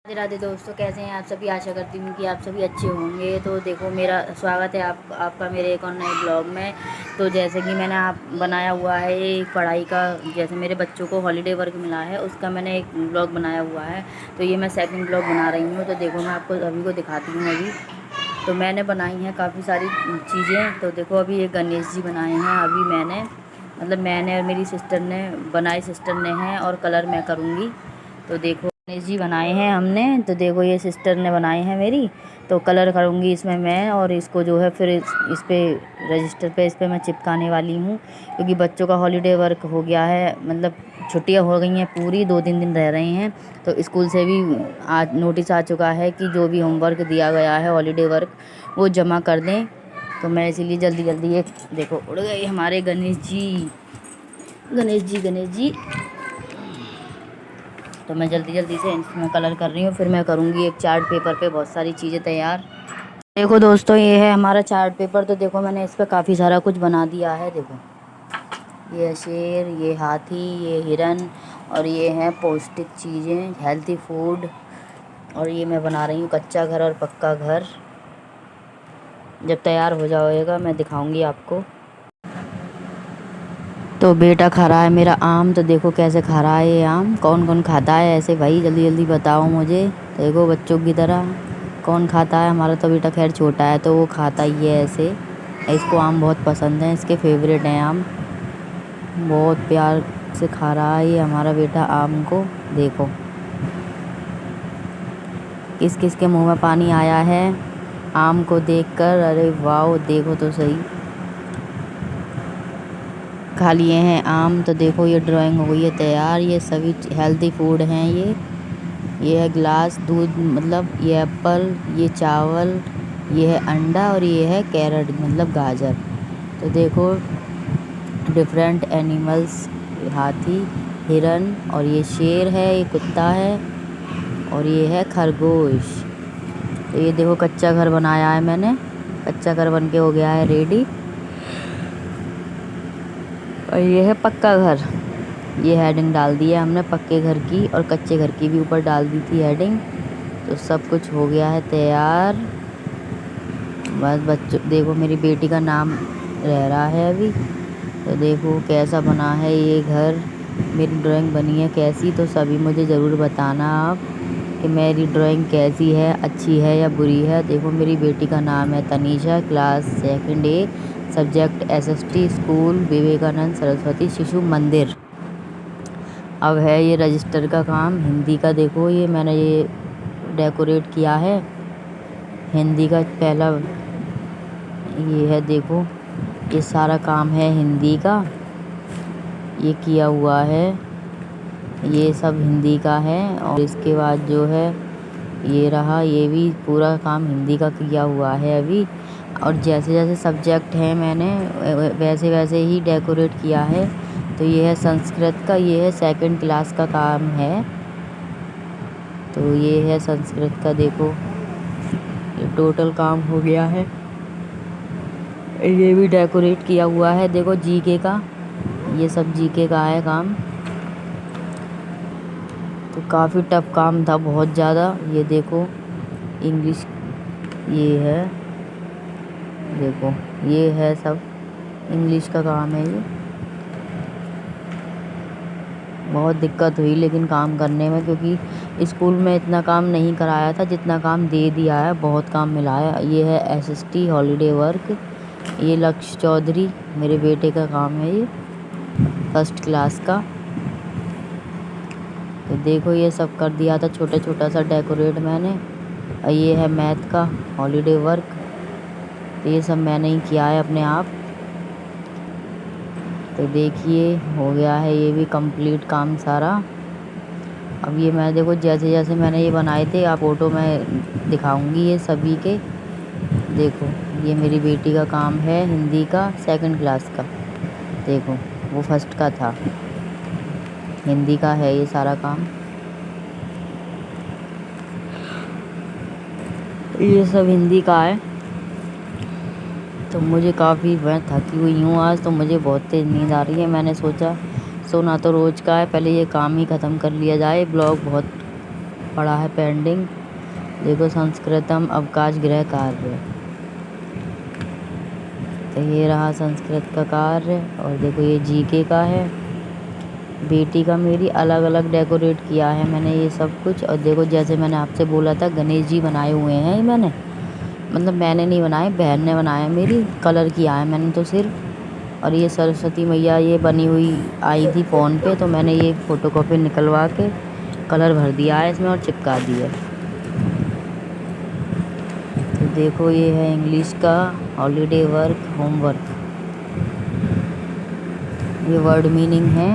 राधे राधे दोस्तों, कैसे हैं आप सभी। आशा करती हूँ कि आप सभी अच्छे होंगे। तो देखो, मेरा स्वागत है आपका मेरे एक और नए ब्लॉग में। तो जैसे कि मैंने आप बनाया हुआ है एक पढ़ाई का, जैसे मेरे बच्चों को हॉलीडे वर्क मिला है उसका मैंने एक ब्लॉग बनाया हुआ है। तो ये मैं सेकंड ब्लॉग बना रही हूँ। तो देखो, मैं आपको अभी को दिखाती हूँ। अभी तो मैंने बनाई हैं काफ़ी सारी चीज़ें। तो देखो, अभी ये गणेश जी बनाए हैं। अभी मैंने और मेरी सिस्टर ने बनाई, सिस्टर ने हैं, और कलर मैं करूँगी। तो देखो, गणेश जी बनाए हैं हमने। तो देखो, ये सिस्टर ने बनाए हैं मेरी। तो कलर करूँगी इसमें मैं, और इसको जो है फिर इस पे रजिस्टर पे इस पे मैं चिपकाने वाली हूँ। क्योंकि बच्चों का हॉलीडे वर्क हो गया है, मतलब छुट्टियाँ हो गई हैं पूरी, 2-3 दिन रह रहे हैं। तो स्कूल से भी आज नोटिस आ चुका है कि जो भी होमवर्क दिया गया है हॉलीडे वर्क वो जमा कर दें। तो मैं इसीलिए जल्दी जल्दी एक देखो उड़ गए हमारे गणेश जी, गणेश जी, गणेश जी। तो मैं जल्दी जल्दी से इसमें कलर कर रही हूँ। फिर मैं करूँगी एक चार्ट पेपर पे बहुत सारी चीज़ें तैयार। देखो दोस्तों, ये है हमारा चार्ट पेपर। तो देखो, मैंने इस पर काफ़ी सारा कुछ बना दिया है। देखो, ये है शेर, ये हाथी, ये हिरन, और ये हैं पौष्टिक चीज़ें, हेल्थी फूड। और ये मैं बना रही हूँ कच्चा घर और पक्का घर। जब तैयार हो जाएगा मैं दिखाऊंगी आपको। तो बेटा खा रहा है मेरा आम। तो देखो कैसे खा रहा है ये आम। कौन कौन खाता है ऐसे भाई, जल्दी जल्दी बताओ मुझे। देखो, बच्चों की तरह कौन खाता है। हमारा तो बेटा खैर छोटा है तो वो खाता ही है ऐसे। इसको आम बहुत पसंद है, इसके फेवरेट हैं आम। बहुत प्यार से खा रहा है ये हमारा बेटा आम को। देखो, किस किस के मुंह में पानी आया है आम को देखकर। अरे वाह, देखो तो सही, खा लिए हैं आम। तो देखो, ये ड्राइंग हो गई है तैयार। ये सभी हेल्दी फूड हैं। ये है ग्लास दूध, मतलब ये एप्पल, ये चावल, ये है अंडा, और ये है कैरेट मतलब गाजर। तो देखो, डिफरेंट एनिमल्स, हाथी, हिरन, और ये शेर है, ये कुत्ता है, और ये है खरगोश। तो ये देखो, कच्चा घर बनाया है मैंने। कच्चा घर बन के हो गया है रेडी। और ये है पक्का घर। ये हेडिंग डाल दी है हमने पक्के घर की, और कच्चे घर की भी ऊपर डाल दी थी हेडिंग। तो सब कुछ हो गया है तैयार। बस बच्चों, देखो मेरी बेटी का नाम रह रहा है अभी। तो देखो कैसा बना है ये घर। मेरी ड्राइंग बनी है कैसी, तो सभी मुझे ज़रूर बताना आप कि मेरी ड्राइंग कैसी है, अच्छी है या बुरी है। देखो, मेरी बेटी का नाम है Tanisha, class second A, subject SST, school Vivekananda Saraswati Shishu Mandir. अब है ये रजिस्टर का काम हिंदी का। देखो, ये मैंने ये डेकोरेट किया है हिंदी का पहला। ये है, देखो, ये सारा काम है हिंदी का, ये किया हुआ है, ये सब हिंदी का है। और इसके बाद जो है ये रहा, ये भी पूरा काम हिंदी का किया हुआ है अभी। और जैसे जैसे सब्जेक्ट है मैंने वैसे वैसे ही डेकोरेट किया है। तो ये है संस्कृत का, ये है सेकंड क्लास का काम है। तो ये है संस्कृत का। देखो, ये टोटल काम हो गया है। ये भी डेकोरेट किया हुआ है। देखो, जीके का, ये सब जीके का है काम। तो काफ़ी टफ काम था, बहुत ज़्यादा। ये देखो, इंग्लिश ये है, देखो ये है सब इंग्लिश का काम है। ये बहुत दिक्कत हुई लेकिन काम करने में, क्योंकि स्कूल में इतना काम नहीं कराया था जितना काम दे दिया है, बहुत काम मिला है। ये है एसएसटी हॉलीडे वर्क। ये लक्ष्य चौधरी मेरे बेटे का काम है, ये फर्स्ट क्लास का। तो देखो, ये सब कर दिया था छोटा छोटा सा डेकोरेट मैंने। और ये है मैथ का हॉलीडे वर्क। तो ये सब मैंने ही किया है अपने आप। तो देखिए, हो गया है ये भी कंप्लीट काम सारा। अब ये मैं देखो, जैसे जैसे मैंने ये बनाए थे आप फ़ोटो में दिखाऊंगी ये सभी के। देखो, ये मेरी बेटी का काम है हिंदी का सेकंड क्लास का। देखो, वो फर्स्ट का था, हिंदी का है ये सारा काम। ये सब हिंदी का है। तो मुझे काफ़ी, मैं थकी हुई हूँ आज, तो मुझे बहुत तेज़ नींद आ रही है। मैंने सोचा सोना तो रोज़ का है, पहले ये काम ही ख़त्म कर लिया जाए। ब्लॉग बहुत पड़ा है पेंडिंग। देखो संस्कृतम अवकाश गृह कार्य, तो ये रहा संस्कृत का कार्य। और देखो ये जीके का है, बेटी का मेरी अलग अलग डेकोरेट किया है मैंने ये सब कुछ। और देखो जैसे मैंने आपसे बोला था गणेश जी बनाए हुए हैं ये मैंने, मतलब मैंने नहीं बनाए, बहन ने बनाया मेरी, कलर किया है मैंने तो सिर्फ। और ये सरस्वती मैया ये बनी हुई आई थी फ़ोन पे, तो मैंने ये फ़ोटोकॉपी निकलवा के कलर भर दिया है इसमें और चिपका दिया। तो देखो ये है इंग्लिश का हॉलीडे वर्क होमवर्क, ये वर्ड मीनिंग है।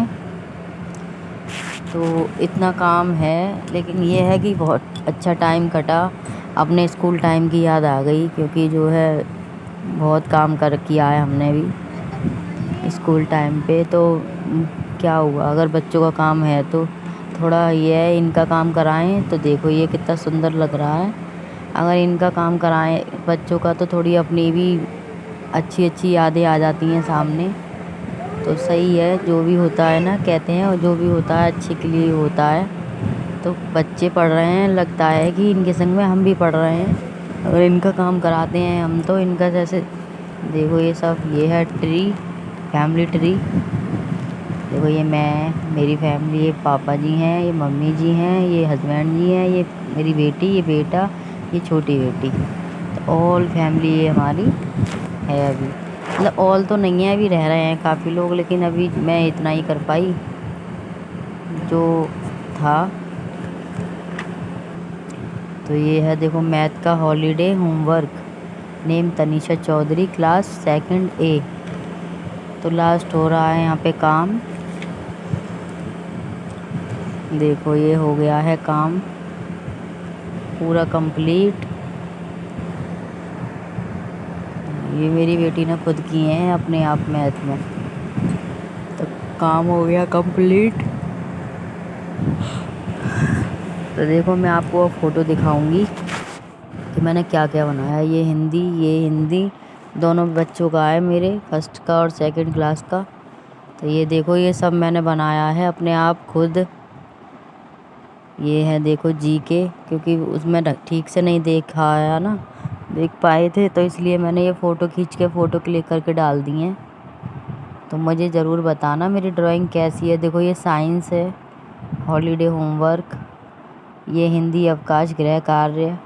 तो इतना काम है, लेकिन ये है कि बहुत अच्छा टाइम कटा, अपने स्कूल टाइम की याद आ गई, क्योंकि जो है बहुत काम कर किया है हमने भी स्कूल टाइम पे। तो क्या हुआ अगर बच्चों का काम है तो थोड़ा ये है इनका काम कराएं। तो देखो ये कितना सुंदर लग रहा है, अगर इनका काम कराएं बच्चों का तो थोड़ी अपनी भी अच्छी अच्छी यादें आ जाती हैं सामने। तो सही है, जो भी होता है ना कहते हैं, और जो भी होता है अच्छे के लिए होता है। तो बच्चे पढ़ रहे हैं, लगता है कि इनके संग में हम भी पढ़ रहे हैं, अगर इनका काम कराते हैं हम तो इनका। जैसे देखो ये सब, ये है ट्री, फैमिली ट्री। देखो ये मैं, मेरी फैमिली, ये पापा जी हैं, ये मम्मी जी हैं, ये हस्बैंड जी हैं, ये मेरी बेटी, ये बेटा, ये छोटी बेटी। तो ऑल फैमिली ये हमारी है अभी, मतलब ऑल तो नहीं है, अभी रह रहे हैं काफ़ी लोग, लेकिन अभी मैं इतना ही कर पाई जो था। तो ये है देखो मैथ का holiday homework, name Tanisha Chaudhary, class second A. तो लास्ट हो रहा है यहाँ पे काम। देखो ये हो गया है काम पूरा कंप्लीट। ये मेरी बेटी ने खुद किए हैं अपने आप मैथ में। तो काम हो गया कंप्लीट। तो देखो मैं आपको अब फ़ोटो दिखाऊंगी कि मैंने क्या क्या बनाया। ये हिंदी दोनों बच्चों का है, मेरे फर्स्ट का और सेकंड क्लास का। तो ये देखो ये सब मैंने बनाया है अपने आप खुद। ये है देखो जीके, क्योंकि उसमें ठीक से नहीं देख पाए थे, तो इसलिए मैंने ये फ़ोटो खींच के फ़ोटो क्लिक करके डाल दी हैं। तो मुझे ज़रूर बताना मेरी ड्राइंग कैसी है। देखो ये साइंस है, हॉलीडे होमवर्क, ये हिंदी अवकाश गृह कार्य,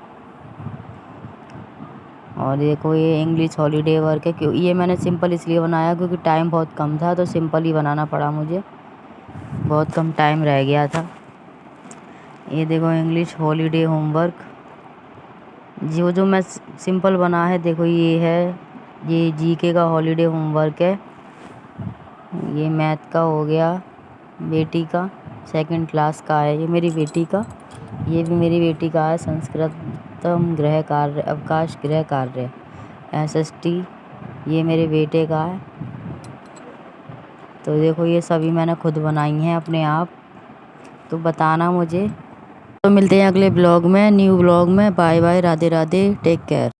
और देखो ये इंग्लिश हॉलीडे वर्क है। क्यों ये मैंने सिंपल इसलिए बनाया क्योंकि टाइम बहुत कम था, तो सिंपल ही बनाना पड़ा मुझे, बहुत कम टाइम रह गया था। ये देखो इंग्लिश हॉलीडे होमवर्क, जो मैं सिंपल बना है। देखो ये है, ये जीके का हॉलीडे होमवर्क है। ये मैथ का हो गया, बेटी का सेकंड क्लास का है, ये मेरी बेटी का, ये भी मेरी बेटी का है, संस्कृतम गृह कार्य अवकाश गृह कार्य SST, ये मेरे बेटे का है। तो देखो ये सभी मैंने खुद बनाई हैं अपने आप। तो बताना मुझे। तो मिलते हैं अगले ब्लॉग में, न्यू ब्लॉग में। Bye bye, Radhe Radhe, take care.